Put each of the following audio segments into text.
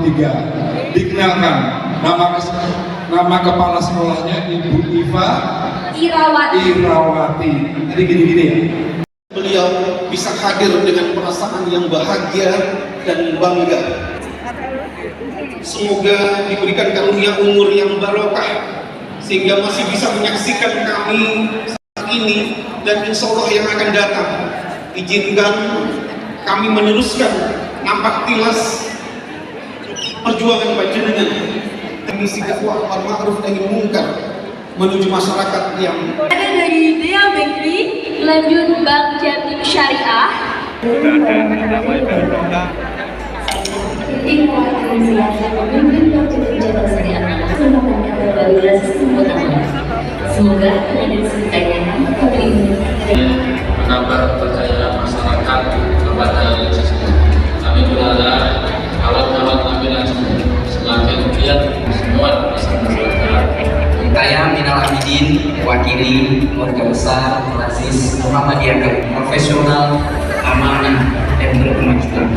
23. Dikenalkan nama kepala sekolahnya Ibu Iva Irawati. Jadi gini-gini ya. Beliau bisa hadir dengan perasaan yang bahagia dan bangga. Semoga diberikan karunia umur yang barokah sehingga masih bisa menyaksikan kami saat ini dan insya Allah yang akan datang. Izinkan kami meneruskan nampak tilas perjuangan panjenengan misi dakwah amar ma'ruf nahi munkar menuju masyarakat yang ada dari Dea Bakery, lanjut Bank Jatim Syariah. Semoga dengan ceritanya menambah percaya masyarakat kepada Yesus. Kami berharap awal-awal tampilan semakin giat semua masyarakat. Saya Minal Abidin, mewakili keluarga besar Al-Aziz Muhammadiyah, profesional, amanah, dan berkemajuan.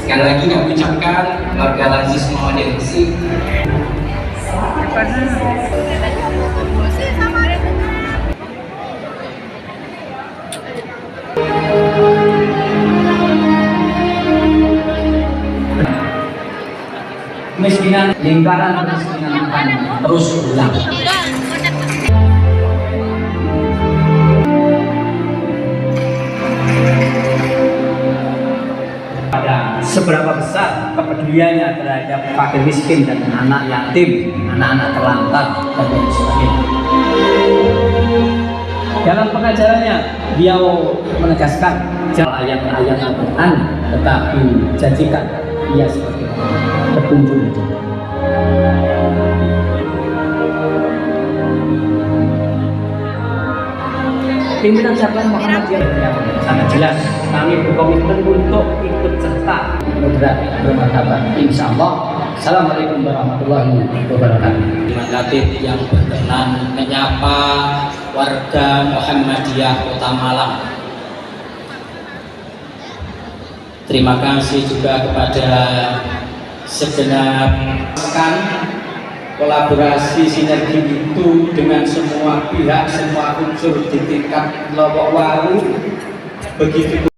Sekali lagi kami ucapkan keluarga Al-Aziz Muhammadiyah kemiskinan, lingkaran kemiskinan akan terus berulang. Pada seberapa besar kepeduliannya terhadap fakir miskin dan anak yatim, anak-anak terlantar, dan lain sebagainya. Dalam pengajarannya, beliau menegaskan ayat-ayat Al-Quran, tetapi jadikan ia seperti petunjuk. Pimpinan cabang Muhammadiyah sangat jelas kami berkomitmen untuk ikut serta bermartabat. Insya Allah. Assalamualaikum warahmatullahi wabarakatuh. Terima kasih yang berkenan menyapa warga Muhammadiyah Kota Malang. Terima kasih juga kepada segenap rekan. Kolaborasi sinergi itu dengan semua pihak, semua unsur di tingkat Lowok Waru begitu.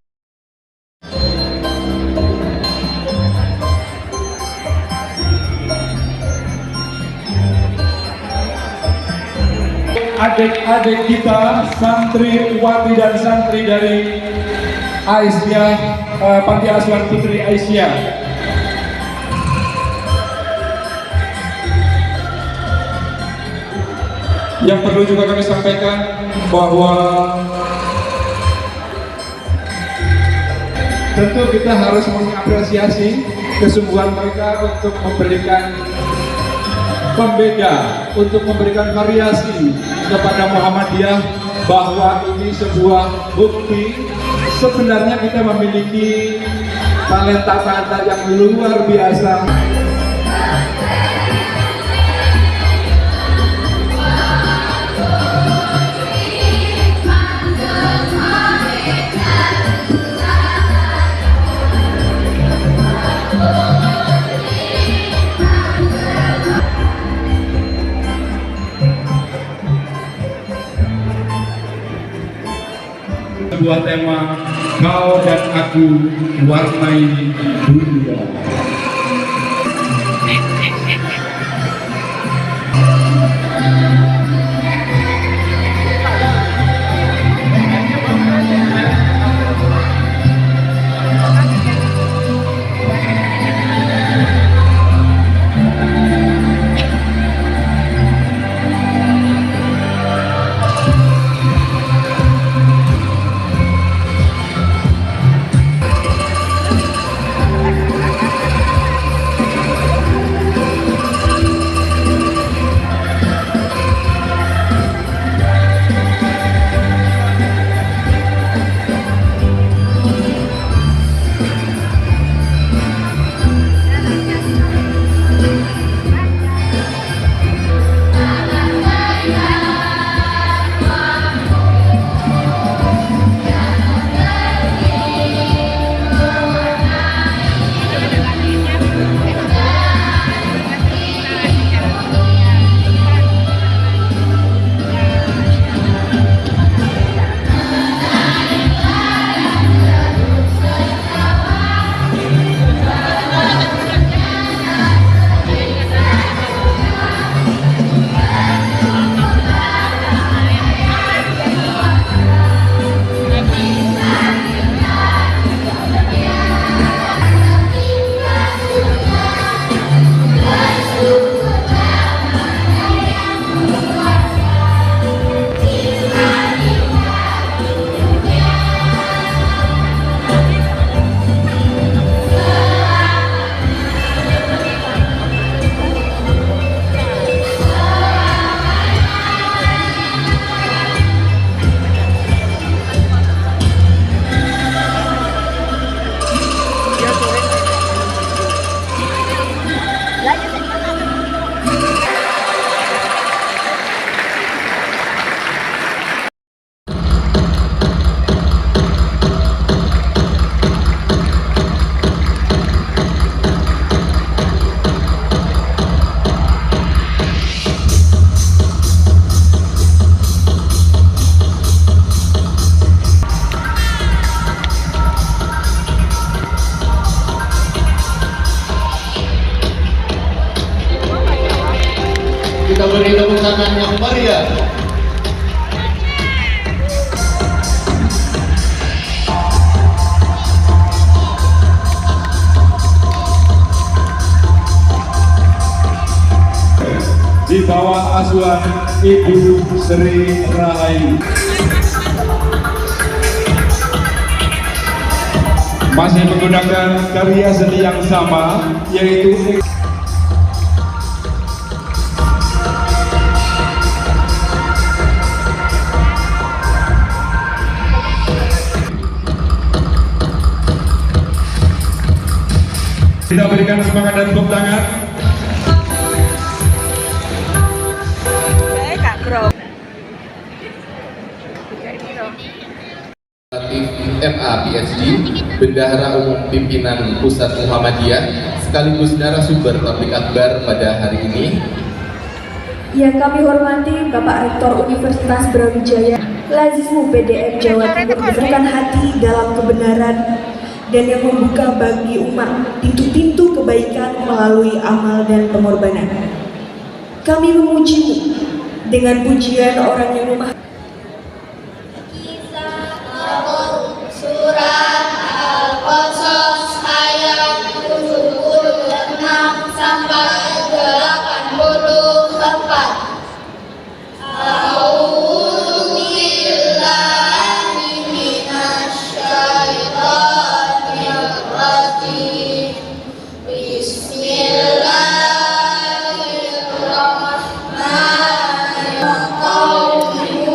Adik-adik kita, santriwati dan santri dari Aisyah, Panti Asuhan Putri Aisyah. Yang perlu juga kami sampaikan bahwa tentu kita harus mengapresiasi kesungguhan mereka untuk memberikan pembeda, untuk memberikan variasi kepada Muhammadiyah, bahwa ini sebuah bukti sebenarnya kita memiliki talenta-talenta yang luar biasa. Sebuah tema kau dan aku warnai dunia. kita beri tepuk tangan yang meriah. Di bawah asuhan Ibu Sri Rahayu. Masih menggunakan karya seni yang sama, yaitu kita berikan semangat dan tepuk tangan. MA PhD, Bendahara Umum Pimpinan Pusat Muhammadiyah, sekaligus narasumber tablik akbar pada hari ini. Yang kami hormati Bapak Rektor Universitas Brawijaya, Lazismu PDM Jawa Timur, besarkan hati dalam kebenaran dan yang membuka bagi umat pintu-pintu kebaikan melalui amal dan pengorbanan. Kami memujimu dengan pujian orang yang memahami. Surat Al-Qasas ayat 76 sampai 84. A'udzu billahi minasy syaithanir rajim. Bismillahirrahmanirrahim.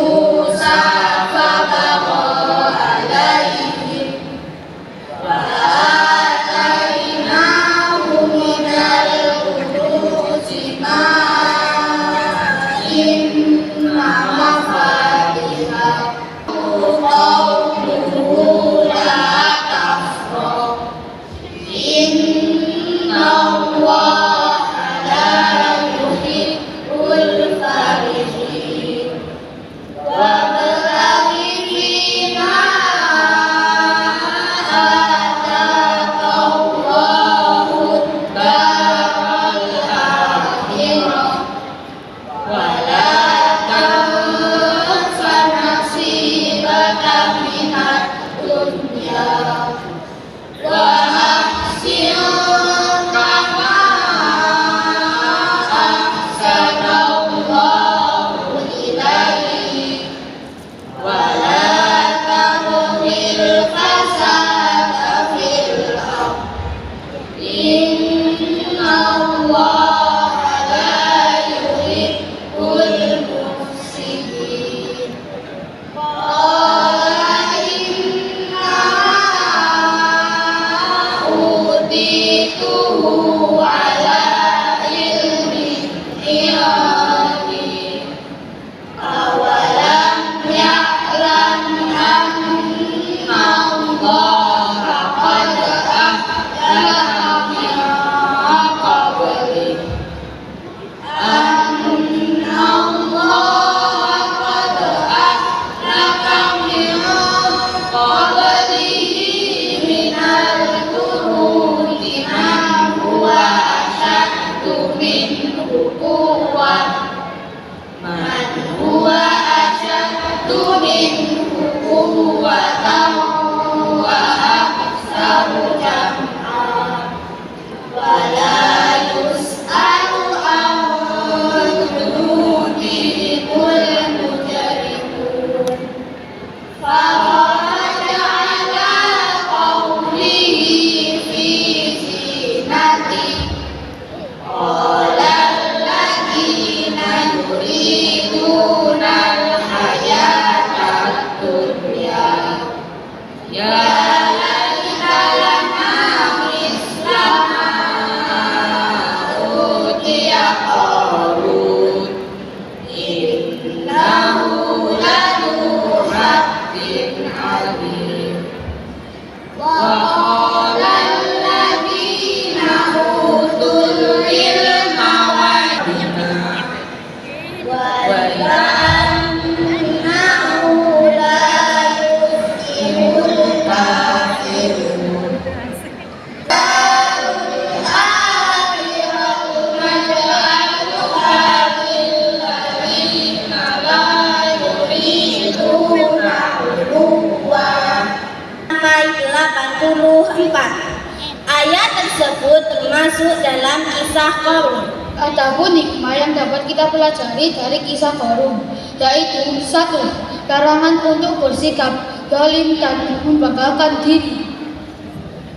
termasuk dalam kisah Qarun. Ada pun hikmah yang dapat kita pelajari dari kisah Qarun, yaitu 1. Larangan untuk bersikap zalim dan membanggakan diri.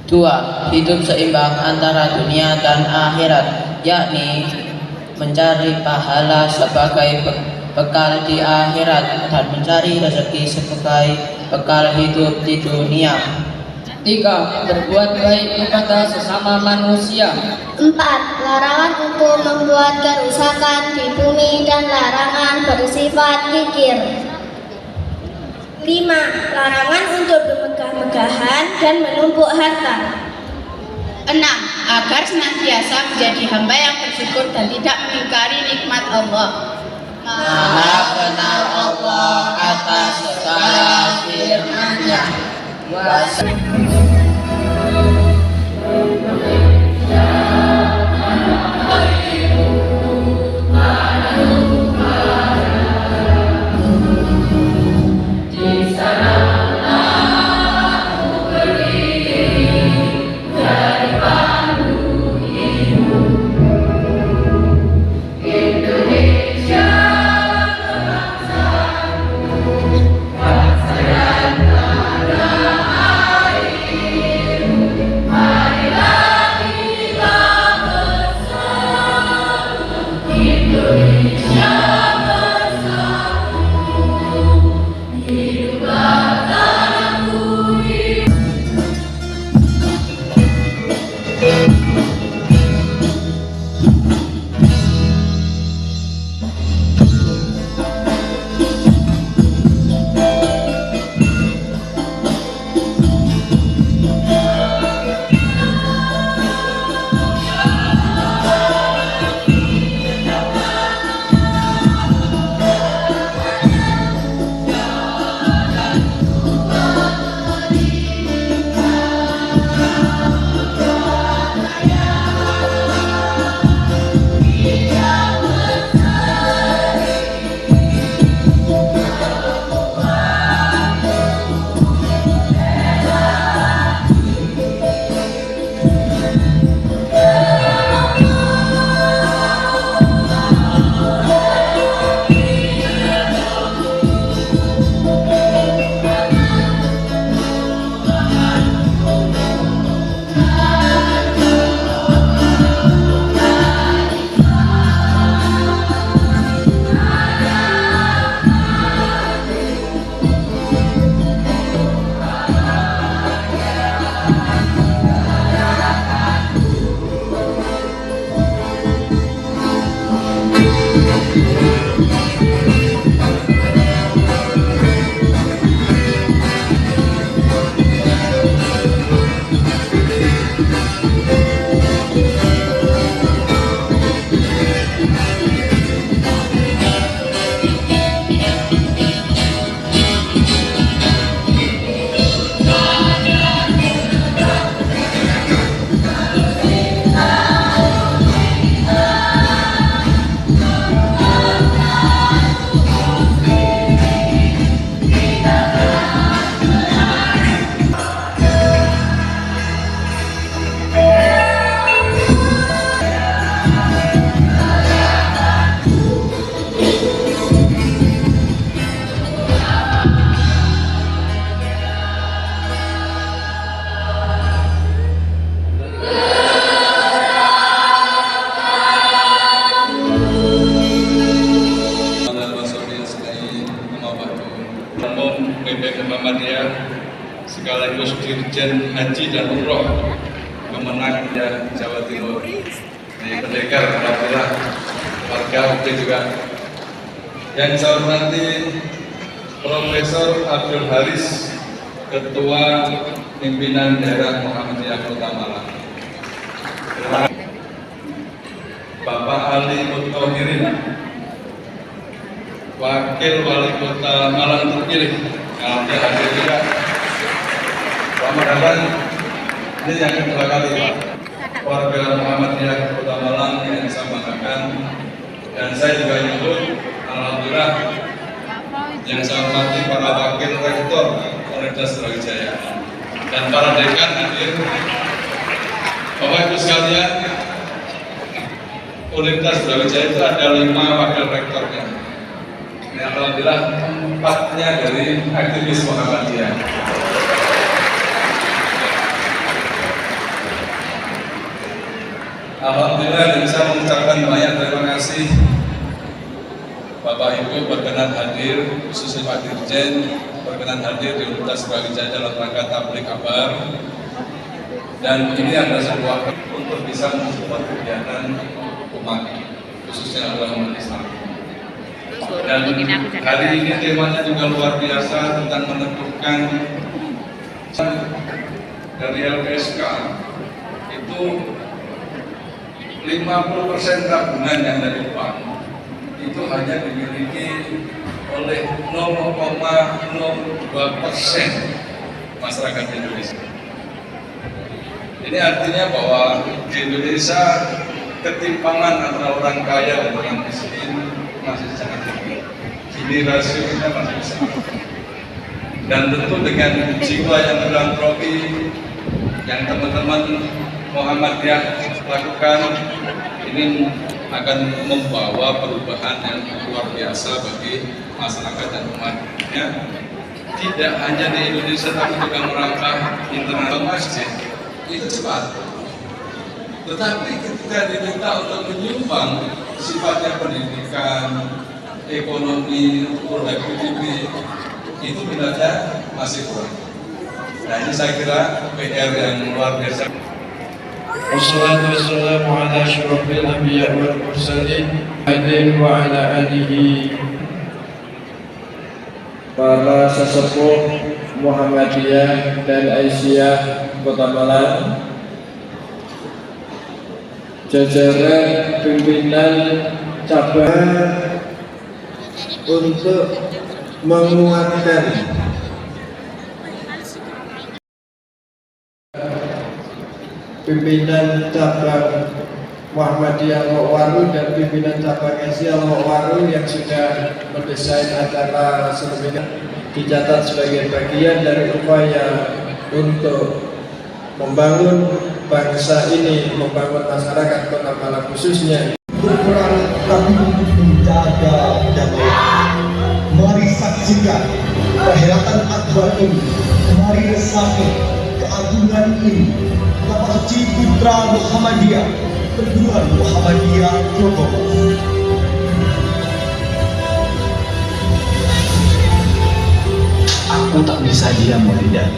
2. Hidup seimbang antara dunia dan akhirat, yakni mencari pahala sebagai bekal di akhirat dan mencari rezeki sebagai bekal hidup di dunia. 3. Berbuat baik kepada sesama manusia. 4. Larangan untuk membuat kerusakan di bumi dan larangan bersifat kikir. 5. Larangan untuk bermegah-megahan dan menumpuk harta. 6. Agar senantiasa menjadi hamba yang bersyukur dan tidak mengingkari nikmat Allah. Maha benar Allah atas segala firman-Nya. sekaligus Dirjen Haji dan Umroh Kemenang Jawa Timur. Ini pendekar, alhamdulillah, warga UB juga. Yang saya hormati Profesor Abdul Haris, Ketua Pimpinan Daerah Muhammadiyah Kota Malang. Bapak Ali Muttohirin, Wakil Wali Kota Malang terpilih, yang hadir juga. Selamat datang. Ini yang kedua kali, Pak. Warga Muhammadiyah Kota Malang yang saya banggakan, dan saya juga nyebut, alhamdulillah, yang saya hormati para Wakil Rektor Universitas Brawijaya dan para dekan hadir. Bapak Ibu sekalian, Universitas Brawijaya itu ada 5 wakil rektornya. Yang alhamdulillah 4-nya dari aktivis Muhammadiyah. Alhamdulillah bisa mengucapkan banyak terima kasih Bapak Ibu berkenan hadir, khususnya Pak Dirjen berkenan hadir di Universitas Brawijaya dalam rangka tabligh kabar. Dan ini adalah sebuah untuk bisa mensupport kegiatan umat, khususnya adalah umat Islam. Dan hari ini temanya juga luar biasa tentang menentukan dari LPSK itu 50% tabungan yang dari bank itu hanya dimiliki oleh 0,02% masyarakat Indonesia. Ini artinya bahwa di Indonesia ketimpangan antara orang kaya dan orang miskin masih sangat tinggi. Ini rasionya masih besar. Dan tentu dengan jiwa yang filantropi yang teman-teman Muhammadiyah lakukan, ini akan membawa perubahan yang luar biasa bagi masyarakat dan umatnya. Tidak hanya di Indonesia tapi juga merambah internasional. Masjid itu cepat, tetapi ketika diminta untuk menyumbang sifatnya pendidikan, ekonomi, produktivitas, itu minatnya masih kurang. Nah ini saya kira PR yang luar biasa. Wassalatu wassalamu ala asyrafil anbiya wal mursalin wa ala alihi. Para sesepuh Muhammadiyah dan Aisyah Kota Malang, jajaran pimpinan cabang untuk menguatkan pimpinan cabang Muhammadiyah Lokwaru dan pimpinan cabang Asia Lokwaru yang sudah mendesain acara seminar, dicatat sebagai bagian dari upaya untuk membangun bangsa ini, membangun masyarakat Kota Malang khususnya. Berperang tapi untuk menjaga damai. Mari saksikan perhelatan akbar ini. Mari resapi keagungan ini. Bapak Ciputra Muhammadiyah, perguruan Muhammadiyah Jokowi. Aku tak bisa diam melihat.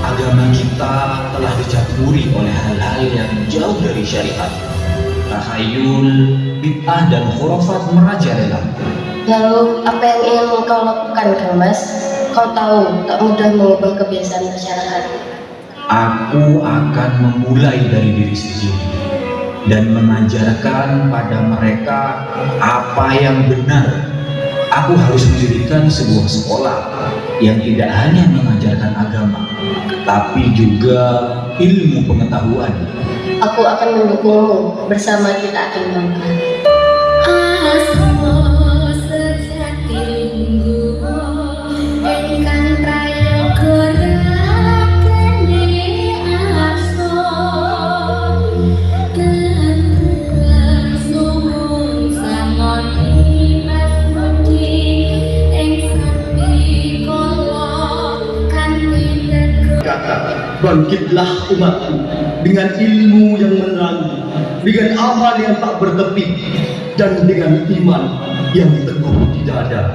Agama kita telah dicampuri oleh hal-hal yang jauh dari syariat. Tahayul, bid'ah dan khurafat merajalela. Lalu apa yang ingin kau lakukan, Kang Mas? Kau tahu tak mudah mengubah kebiasaan masyarakat. Aku akan memulai dari diri sendiri dan mengajarkan pada mereka apa yang benar. Aku harus mendirikan sebuah sekolah yang tidak hanya mengajarkan agama, tapi juga ilmu pengetahuan. Aku akan mendukungmu, bersama kita akan bangga. Bangkitlah umatku dengan ilmu yang menerangi, dengan amal yang tak bertepi, dan dengan iman yang teguh di dada.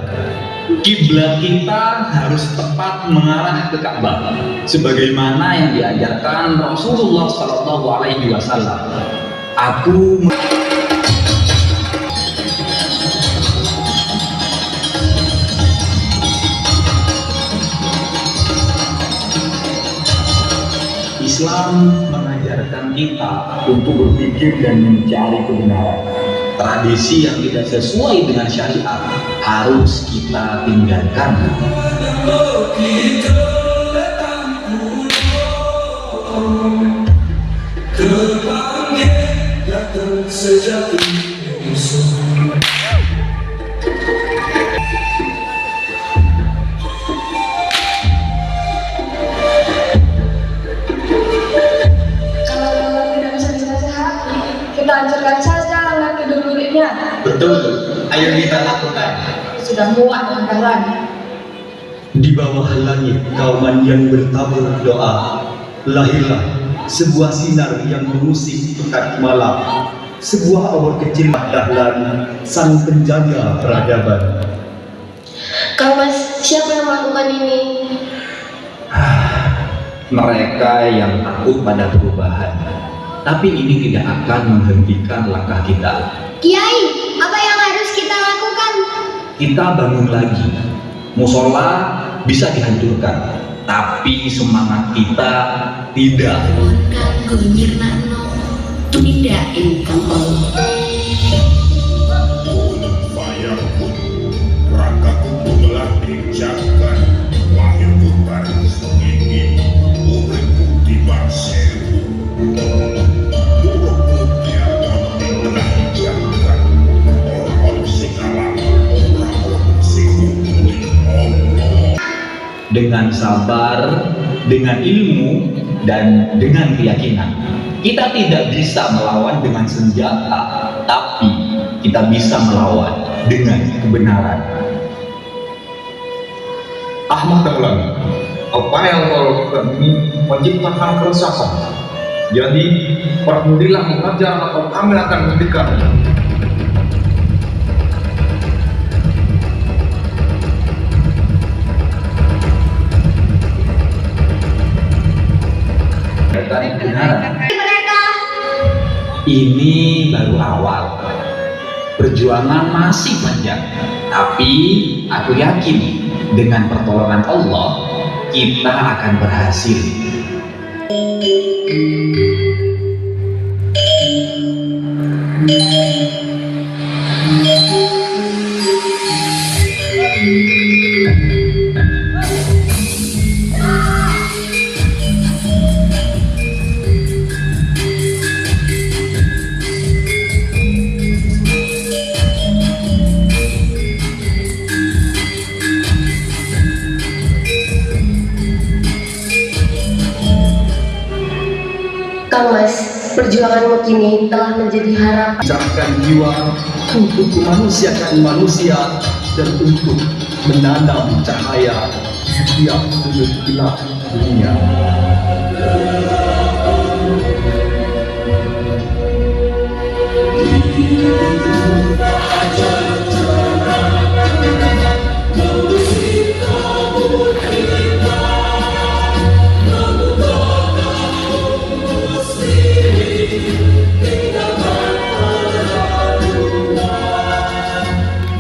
Kiblat kita harus tepat mengarah ke Ka'bah, sebagaimana yang diajarkan Rasulullah SAW. Aku Islam mengajarkan kita untuk berpikir dan mencari kebenaran. Tradisi yang tidak sesuai dengan syariat harus kita tinggalkan. Kita anjurkan saja anak untuk muridnya. Betul, ayo kita lakukan. Sudah muak halangan. Di bawah langit kauman yang bertabur doa, lahirlah sebuah sinar yang mengusik pekat malam, sebuah awal kecil Dahlan, sang penjaga peradaban. Kang Mas, siapa yang melakukan ini? Mereka yang takut pada perubahan, tapi ini tidak akan menghentikan langkah kita. Kiai, apa yang harus kita lakukan? Kita bangun lagi. Musola bisa dihancurkan, tapi semangat kita tidak. Dengan sabar, dengan ilmu, dan dengan keyakinan. Kita tidak bisa melawan dengan senjata, tapi kita bisa melawan dengan kebenaran. Ahmad Dahlan, apa yang kau lakukan ini menciptakan kerusakan. Jadi, permudilah mengajar atau kami akan hentikan. Ini baru awal. Perjuangan masih panjang, tapi aku yakin dengan pertolongan Allah kita akan berhasil. Kang Mas, perjuanganmu kini telah menjadi harapan. Pecahkan jiwa untuk memanusiakan manusia dan untuk menanam cahaya di setiap sudut gelap dunia.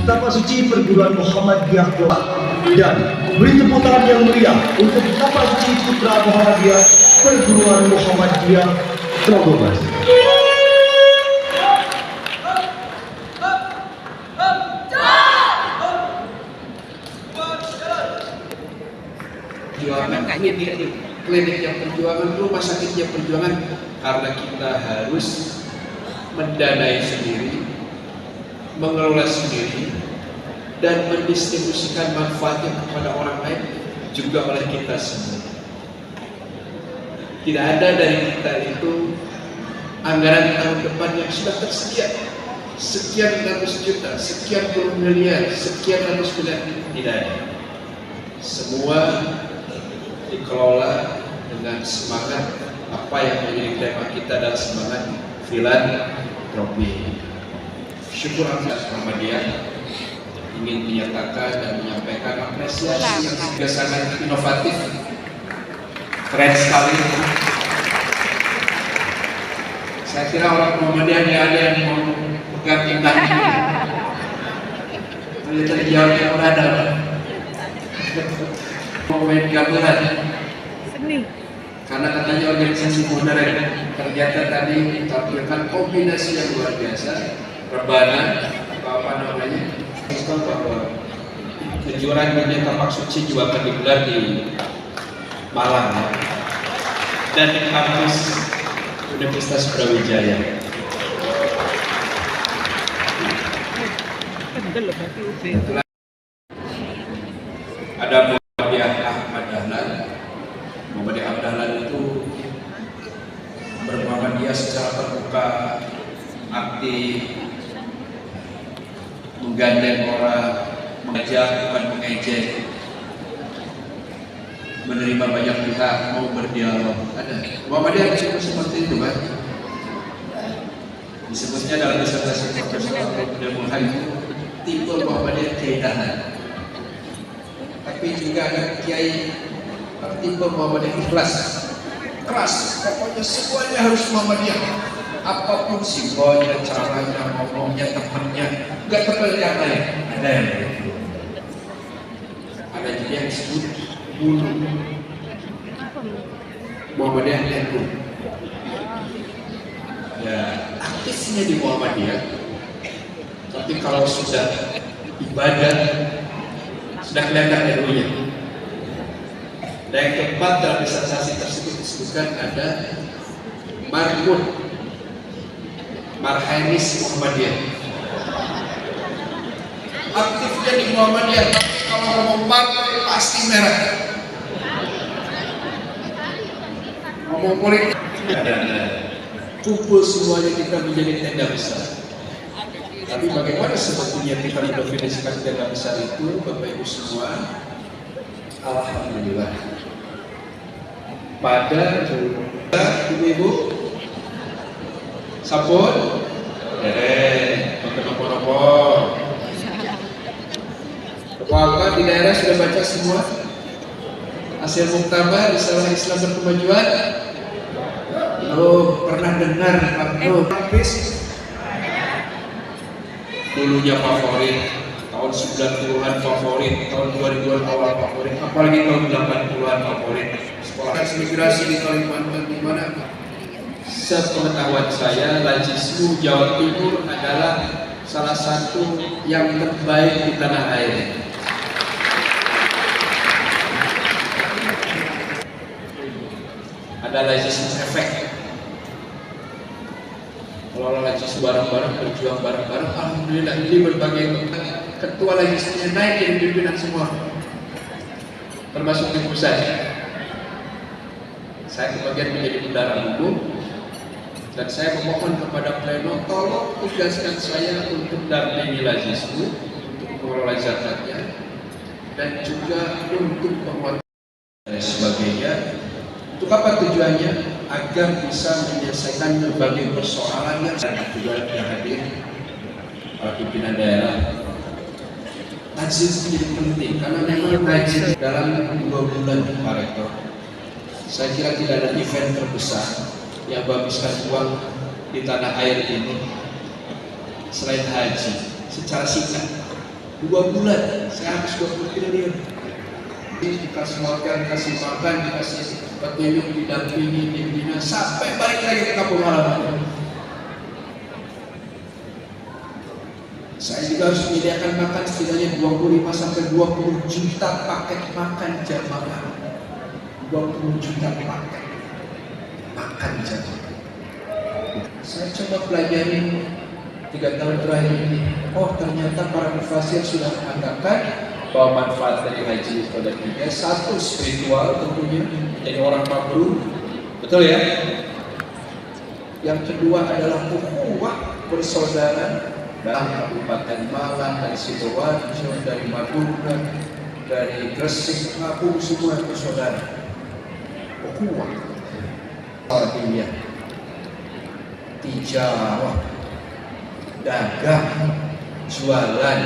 Betapa suci perguruan Muhammadiyah dan beri tepuk tangan yang meriah untuk betapa suci putra Muhammadiyah perguruan Muhammadiyah Trogobas. Perjuangan klinik yang perjuangan, rumah sakit yang perjuangan, karena kita harus mendanai sendiri, mengelola sendiri, dan mendistribusikan manfaatnya kepada orang lain juga oleh kita semua. Tidak ada dari kita itu anggaran tahun depan yang sudah tersedia sekian ratus juta, sekian puluh miliar, sekian ratus miliar, tidak ada. Semua dikelola dengan semangat apa yang menjadi tema kita dan semangat filantropi. Syukur atas Muhammadiyah ingin menyatakan dan menyampaikan apresiasi yang juga sangat inovatif, keren sekali. Saya kira orang Muhammadiyah tidak ada yang mau pegang tindak ini. Boleh terjawab yang berada. Mau main gamelan. Karena katanya organisasi modern, ternyata tadi tampilkan kombinasi yang luar biasa. Rebana, apa namanya, kita bahwa kejuaraan dunia tapak suci juga akan digelar di Malang dan di kampus Universitas Brawijaya. Ada Muhammadiyah Ahmad Dahlan. Muhammadiyah Ahmad Dahlan itu bermuhammadiyah secara terbuka, aktif, menggandeng orang, mengajak bukan mengejek, menerima banyak pihak, mau berdialog. Ada Muhammadiyah seperti itu, kan? Disebutnya dalam disertasi Profesor Abdul Muhai itu tipe Muhammadiyah keidahan. Tapi juga ada kiai tipe Muhammadiyah ikhlas, keras, pokoknya semuanya harus Muhammadiyah. Apapun simbolnya, caranya, ngomongnya, temannya, nggak tepat yang lain. Ada yang begitu. Ada juga yang disebut bulu Muhammadiyah NU. Ya, aktifnya di Muhammadiyah, tapi kalau sudah ibadah sudah kelihatan NU-nya. Dan yang keempat dalam disertasi tersebut disebutkan ada Marhainis Muhammadiyah. Aktifnya di Muhammadiyah, tapi kalau ngomong partai pasti merah. Ngomong politik ada. Kumpul semuanya kita menjadi tenda besar. Tapi bagaimana sebetulnya kita mendefinisikan tenda besar itu, Bapak Ibu semua? Alhamdulillah. Pada Ibu-ibu sabun, pakai nomor-nomor. Ketua di daerah sudah baca semua hasil muktamar Risalah Islam Berkemajuan. Pernah dengar habis dulunya favorit, tahun 90-an favorit, tahun 2000-an awal favorit, apalagi tahun 80-an favorit. Sekolah imigrasi di Kalimantan di mana? Sepengetahuan saya, Lajismu Jawa Timur adalah salah satu yang terbaik di tanah air. Ada Lajismu efek. Kalau Lajismu bareng-bareng, berjuang bareng-bareng, alhamdulillah ini berbagai ketua Lajismunya naik jadi pimpinan semua, termasuk di pusat. Saya kebagian menjadi bendara umum. Dan saya memohon kepada pleno, tolong tugaskan saya untuk dampingi Lajismu, untuk mengelola zakatnya, dan juga untuk penguatan dan sebagainya. Untuk apa tujuannya? Agar bisa menyelesaikan berbagai persoalan yang juga hadir para pimpinan daerah. Tajin menjadi penting karena memang tajin dalam 2 bulan Pak Rektor. Saya kira tidak ada event terbesar yang menghabiskan uang di tanah air ini selain haji secara singkat 2 bulan saya habis 20 triliun, dikasih makan, dikasih makan, dikasih petunjuk, didampingi, dibina sampai balik lagi ke kampung halaman. Saya juga harus menyediakan makan setidaknya 25 sampai 20 juta paket makan jamaah. 20 juta paket makan jamaah. Saya coba pelajari 3 tahun terakhir ini. Oh, ternyata para mufasir sudah mengatakan bahwa manfaat dari haji itu ada 3. 1, spiritual tentunya, jadi orang mabrur, betul ya? Yang kedua adalah ukhuwah, bersaudara, dari Kabupaten Malang, dari Sidoarjo, dari Madura, dari Gresik, Lampung, semua bersaudara. Ukhuwah, tarbiyah, tijarah, dagang, jualan,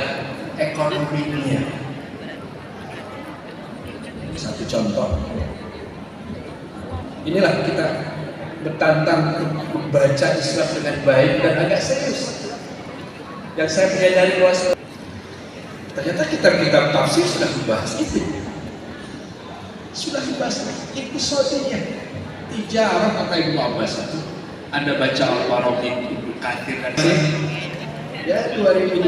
ekonominya. Satu contoh. Inilah kita bertantang untuk membaca Islam dengan baik dan agak serius. Yang saya menyadari luas, ternyata kitab-kitab tafsir sudah dibahas itu. Sudah dibahas episodenya. Tijarah kata Ibnu Abbas itu. Anda baca Al-Farabi, Ibnu Katsir kan ya 2.500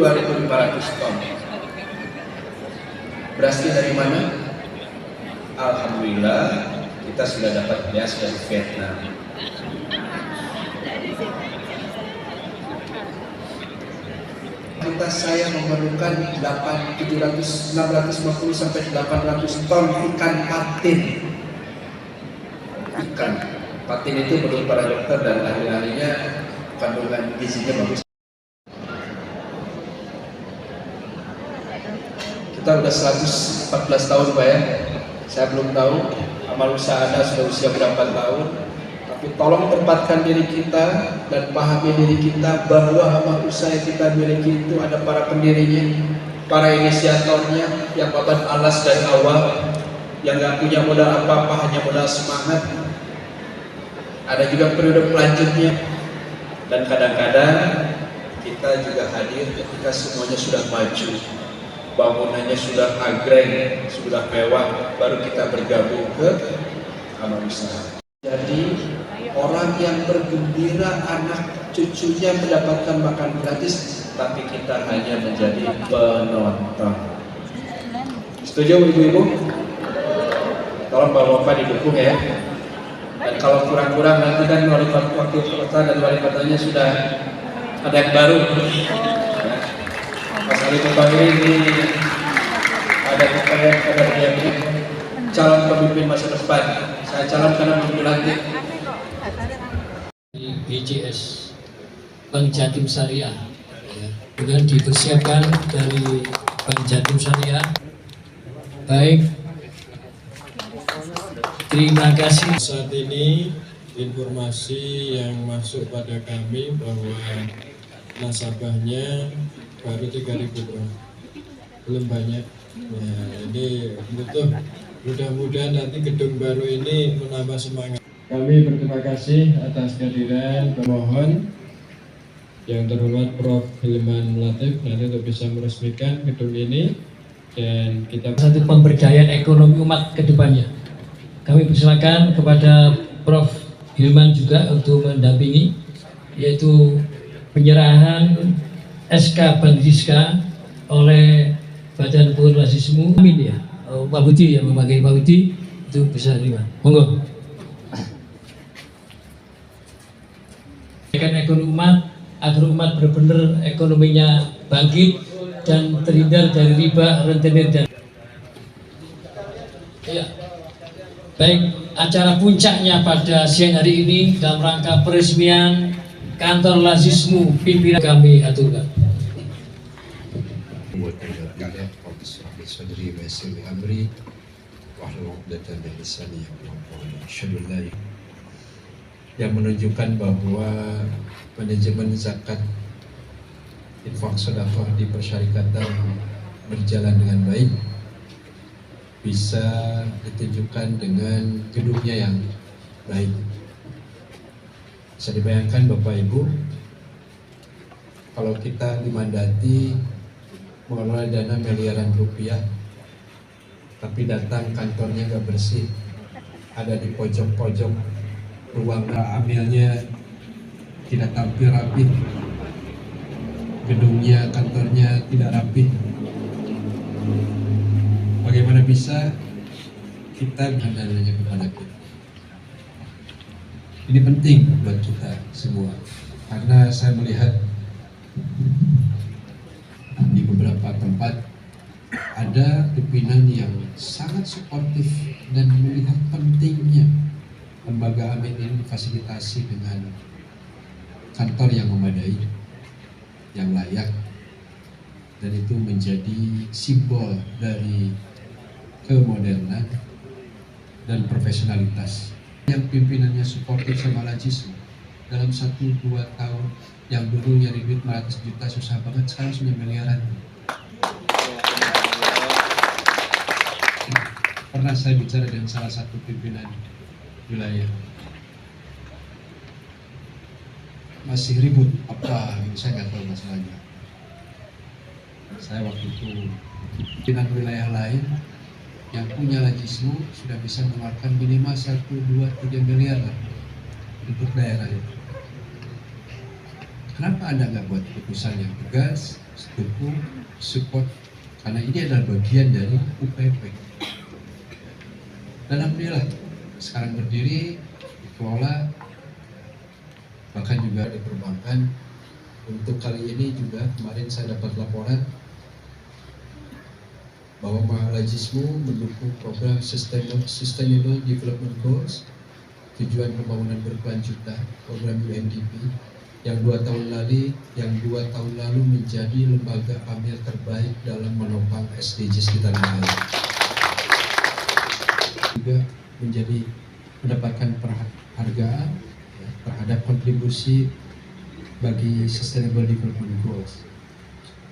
ton. Berasnya dari mana? Alhamdulillah kita sudah dapat beras dari Vietnam. Kita saya memerlukan 650 sampai 800 ton ikan patin. Ikan patin itu menurut para dokter dan ahli-ahlinya kandungan gizinya bagus. kita udah 114 tahun Pak ya. Saya belum tahu amal usaha Anda sudah usia berapa tahun. Tapi tolong tempatkan diri kita dan pahami diri kita bahwa amal usaha yang kita miliki itu ada para pendirinya, para inisiatornya yang babat alas dari awal, yang gak punya modal apa-apa, hanya modal semangat. Ada juga periode pelanjutnya. Dan kadang-kadang kita juga hadir ketika semuanya sudah maju, bangunannya sudah agreng, sudah mewah, baru kita bergabung ke amal usaha. Jadi orang yang bergembira anak cucunya mendapatkan makan gratis, tapi kita hanya menjadi penonton. Setuju ibu-ibu? Tolong bapak-bapak didukung ya. Dan kalau kurang-kurang nanti kan wali kota dan wali kotanya sudah ada yang baru. Mas Ali Tupangiri ini ada dia calon pemimpin masa depan. Saya calon karena belum dilantik. BJS Bank Jatim Syariah dengan dipersiapkan dari Bank Jatim Syariah. Baik, terima kasih. Saat ini informasi yang masuk pada kami bahwa nasabahnya baru 3.000 bro, belum banyak. Nah, ini mudah-mudahan nanti gedung baru ini menambah semangat. Kami berterima kasih atas kehadiran pemohon yang terhormat Prof. Hilman Latif nanti untuk bisa meresmikan gedung ini dan kita satu pemberdayaan ekonomi umat ke depannya. Kami persilakan kepada Prof. Hilman juga untuk mendampingi, yaitu penyerahan SK Bandiska oleh Badan Pengurasismu. Amin ya, Pak Budi yang memakai Pak Budi itu bisa terima. Monggo. Ekonomi umat agar umat benar-benar ekonominya bangkit dan terhindar dari riba, rentenir dan ya. Baik, acara puncaknya pada siang hari ini dalam rangka peresmian kantor Lazismu pimpinan kami aturkan. Yang menunjukkan bahwa manajemen zakat infak sedekah di persyarikatan berjalan dengan baik, bisa ditunjukkan dengan gedungnya yang baik. Bisa dibayangkan Bapak Ibu, kalau kita dimandati mengelola dana miliaran rupiah, tapi datang kantornya nggak bersih, ada di pojok-pojok ruang amilnya tidak tampil rapi, gedungnya, kantornya tidak rapi. Bagaimana bisa kita menandanya kepada kita? Ini penting buat kita semua, karena saya melihat di beberapa tempat ada pimpinan yang sangat suportif dan melihat pentingnya lembaga amin ini difasilitasi dengan kantor yang memadai, yang layak, dan itu menjadi simbol dari kemodernan dan profesionalitas. Yang pimpinannya suportif sama Lazismu dalam 1-2 tahun, yang dulu nyari duit 500 juta susah banget, sekarang sudah miliaran. Pernah saya bicara dengan salah satu pimpinan wilayah, masih ribut apa gitu, saya nggak tahu masalahnya. Saya waktu itu pimpinan wilayah lain yang punya Lazismu sudah bisa mengeluarkan minimal 1, 2, 3 miliar lah untuk daerah itu. Kenapa Anda nggak buat keputusan yang tegas, dukung, support? Karena ini adalah bagian dari UPP. Dan alhamdulillah sekarang berdiri, dikelola, bahkan juga diperbankan. Untuk kali ini juga kemarin saya dapat laporan bahwa Lazismu mendukung program Sustainable Development Goals, tujuan pembangunan berkelanjutan, program UNDP, yang 2 tahun lalu menjadi lembaga amil terbaik dalam menopang SDGs kita negara. Juga mendapatkan penghargaan terhadap kontribusi bagi Sustainable Development Goals.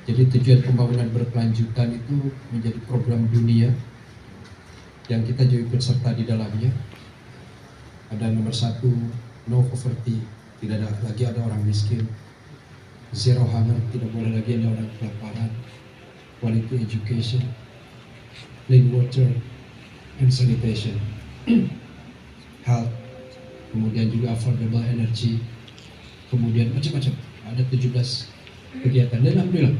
Jadi tujuan pembangunan berkelanjutan itu menjadi program dunia yang kita juga ikut serta di dalamnya. Ada nomor 1, no poverty, tidak ada lagi ada orang miskin. Zero hunger, tidak boleh lagi ada orang kelaparan. Quality education, clean water and sanitation, health, kemudian juga affordable energy, kemudian macam-macam. Ada 17 kegiatan dan alhamdulillah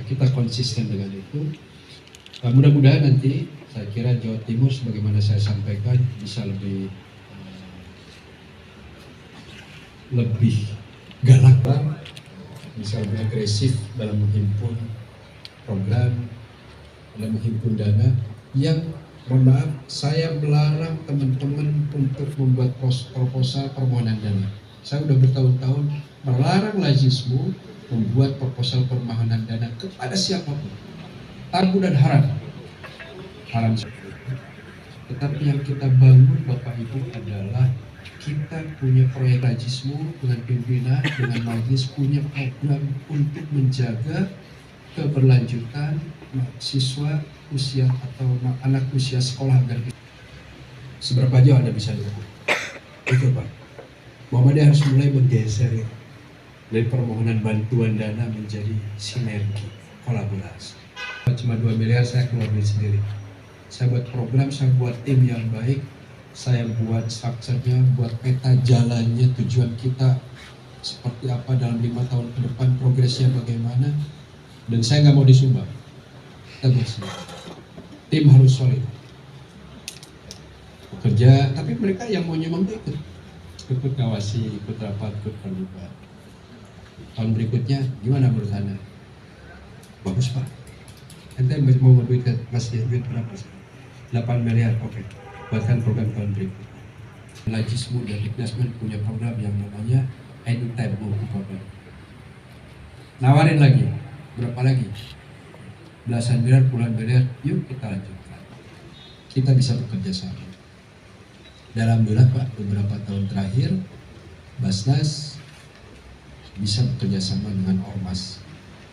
kita konsisten dengan itu. Mudah-mudahan nanti saya kira Jawa Timur sebagaimana saya sampaikan bisa lebih galak, bisa lebih agresif dalam menghimpun program, dalam menghimpun dana. Yang mohon maaf, saya melarang teman-teman untuk membuat proposal permohonan dana. Saya sudah bertahun-tahun melarang Lajismu membuat proposal permohonan dana kepada siapapun, tabu dan haram. Tetapi yang kita bangun Bapak Ibu adalah kita punya proyek Lajismu dengan pimpinan, dengan majlis, punya program untuk menjaga keberlanjutan siswa usia atau anak usia sekolah agar seberapa jauh Anda bisa lihat. Itu Pak. Muhammadiyah harus mulai menggeser dari permohonan bantuan dana menjadi sinergi, kolaborasi. Cuma 2 miliar saya keluarin sendiri. Saya buat program, saya buat tim yang baik. Saya buat strukturnya, buat peta jalannya, tujuan kita seperti apa dalam 5 tahun ke depan, progresnya bagaimana. Dan saya nggak mau disumbang. Kita bersih. Tim harus solid. Bekerja, tapi mereka yang mau nyumbang itu ikut ngawasi, ikut rapat, ikut terlibat. Tahun berikutnya gimana menurut Anda? Bagus Pak. Anda mau duit kasih duit berapa? 8 miliar, oke. Buatkan program tahun berikutnya. Lajismu dan Dikdasmen punya program yang namanya Anytime program. Nawarin lagi, berapa lagi? Belasan miliar, puluhan miliar, yuk kita lanjutkan. Kita bisa bekerja sama. Dan alhamdulillah Pak, beberapa tahun terakhir Basnas bisa bekerja sama dengan Ormas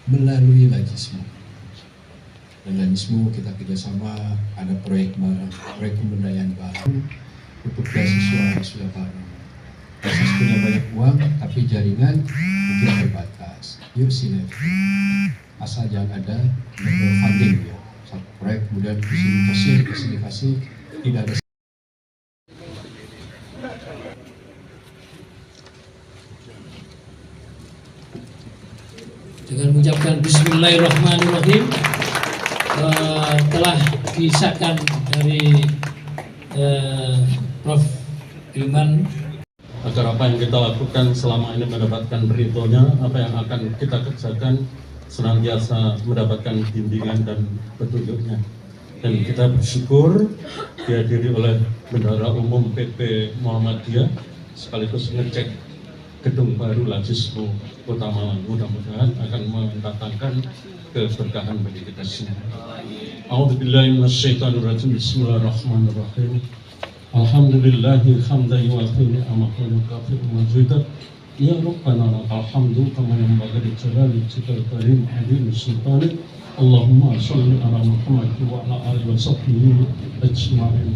melalui Lajismu. Dan Lajismu kita kerjasama, ada proyek bareng, proyek pemberdayaan baru untuk beasiswa sudah baru. Basnas punya banyak uang, tapi jaringan mungkin terbatas. Yuk sinergi, asal jangan ada double funding ya. Satu proyek kemudian kesini kasih, tidak ada. Dengan mengucapkan Bismillahirrahmanirrahim, telah disahkan dari Prof. Hilman agar apa yang kita lakukan selama ini mendapatkan ridhonya, apa yang akan kita kerjakan senantiasa mendapatkan bimbingan dan petunjuknya. Dan kita bersyukur dihadiri oleh Bendahara Umum PP Muhammadiyah sekaligus ngecek gedung baru Lajismu Kota Malang. Mudah-mudahan akan mendatangkan keberkahan bagi kita semua. A'udzubillahi minasyaitonirrajim. Bismillahirrahmanirrahim. Alhamdulillahi hamdan yuwafi ni'amahu wa kafi'u majidah. Ya Rabbana lakal hamdu kama yanbaghi li jalali wajhikal karim azim sultanik. Allahumma shalli ala Muhammad wa ala alihi wa sahbihi ajma'in.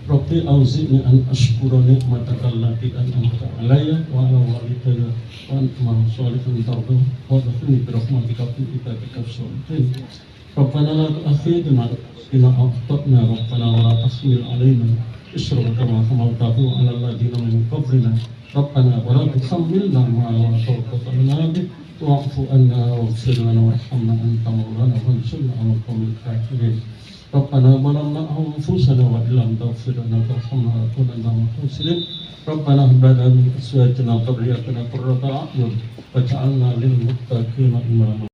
Rabbi auzi'ni an ashkura ni'mataka allati an'amta alayya wa ala walidayya wa an a'mala shalihan tardah wa adkhilni bi rahmatika fi ibadika sholihin. Rabbana la tu'akhidna in akhtana, Rabbana wa la tahmil alaina isra kama hamaltahu ala alladziina min qablina. Rabbana wa la tuhammilna ma la taqata lana bih wa'fu anna waghfir lana warhamna anta maulana wansurna 'alal qawmil kafirin. Rabbana zalamna anfusana wa illam taghfir lana wa tarhamna lanakunanna minal khasirin. Rabbana hab lana min azwajina wa dhurriyyatina qurrata a'yun waj'alna lil muttaqina imama.